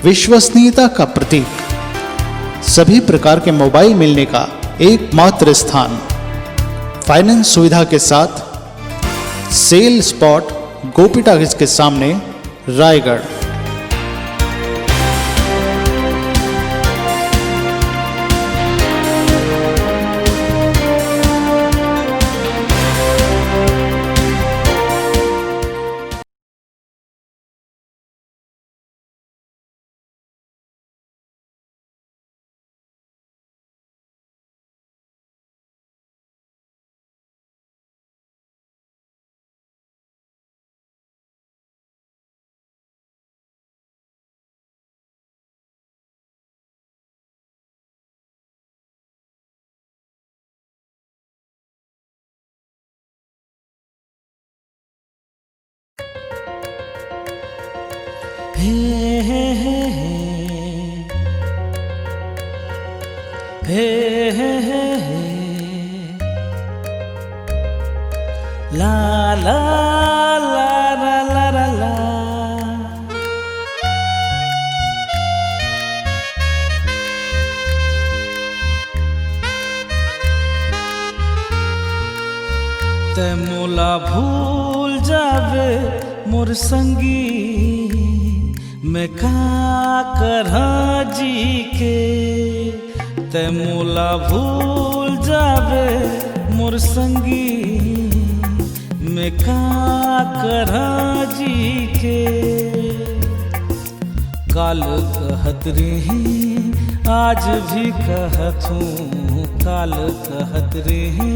विश्वसनीयता का प्रतीक, सभी प्रकार के मोबाइल मिलने का एकमात्र स्थान, फाइनेंस सुविधा के साथ सेल स्पॉट गोपी टाकीज के सामने, रायगढ़। हे हे हे हे हे हे हे ला ला ला ला ला ला ला। ते मोला भूल जावे मोर संगी, मैं का करहा जी के। ते मोला भूल जावे मोर संगी, मैं का करहा जी के। काल कहत रही आज भी कहतूँ, काल कहत रही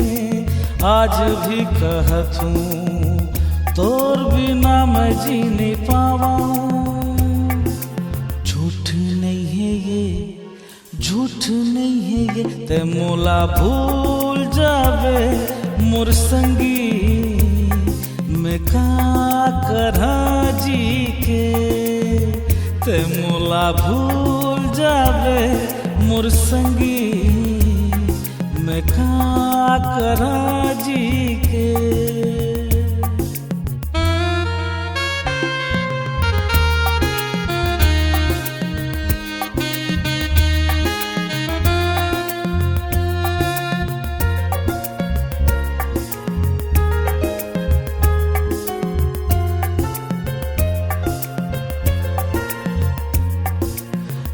आज भी कहतूँ, तोर बिना मैं जी नहीं पावा। झूठ नहीं है ये, ते मोला भूल जावे मोर संगी, मैं का करहा जी के। ते मोला भूल जावे मोर संगी, मैं का करहा जी के।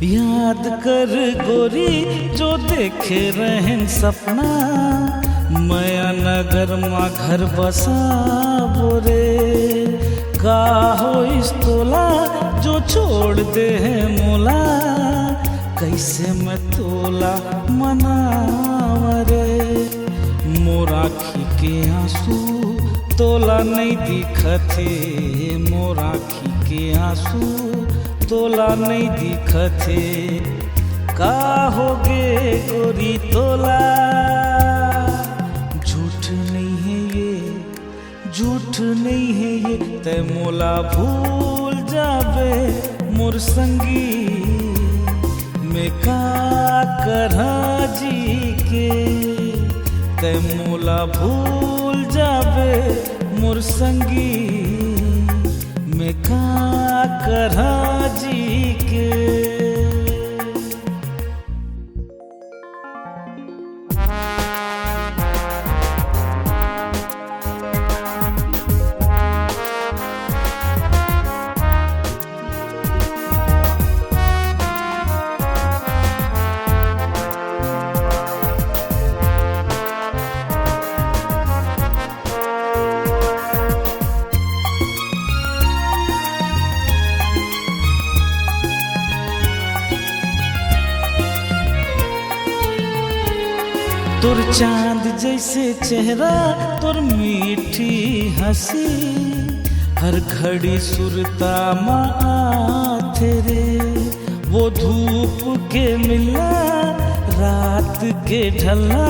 याद कर गोरी जो देखे रहन सपना, माया नगर माँ घर बसा बोरे। का हो इस तोला जो छोड़ दे है मोला, कैसे मैं तोला मनावरे। मोर आँखी के आंसू तोला नहीं दिखथे, मोर आँखी के आंसू तोला नहीं दिखथे। का होगे गोरी तोला, झूठ नहीं है ये, झूठ नहीं है ये। ते मोला भूल जावे मोर संगी, मैं का करहा जी के। ते मोला भूल जावे मोर संगी, मैं का करहा जी के। तोर चांद जैसे चेहरा, तोर मीठी हंसी, हर घड़ी सुरता माँ तेरे। वो धूप के मिलना रात के ढलना,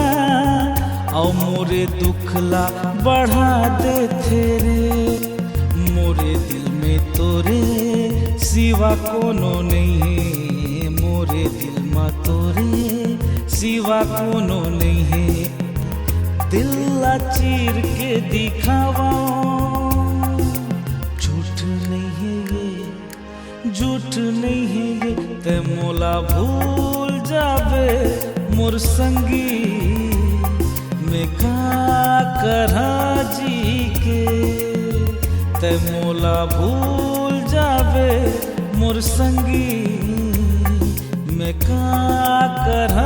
और मोरे दुखला बढ़ा दे तेरे। मोरे दिल में तोरे सिवा कोनो नहीं, मोरे दिल में तोरे सिवा कोनो नहीं है। दिल चीर के दिखावा, झूठ नहीं है ये, झूठ नहीं है ये। भूल जावे मोर संगी मैं का करा जी के ते मोला भूल जावे मोर संगी मैं का करा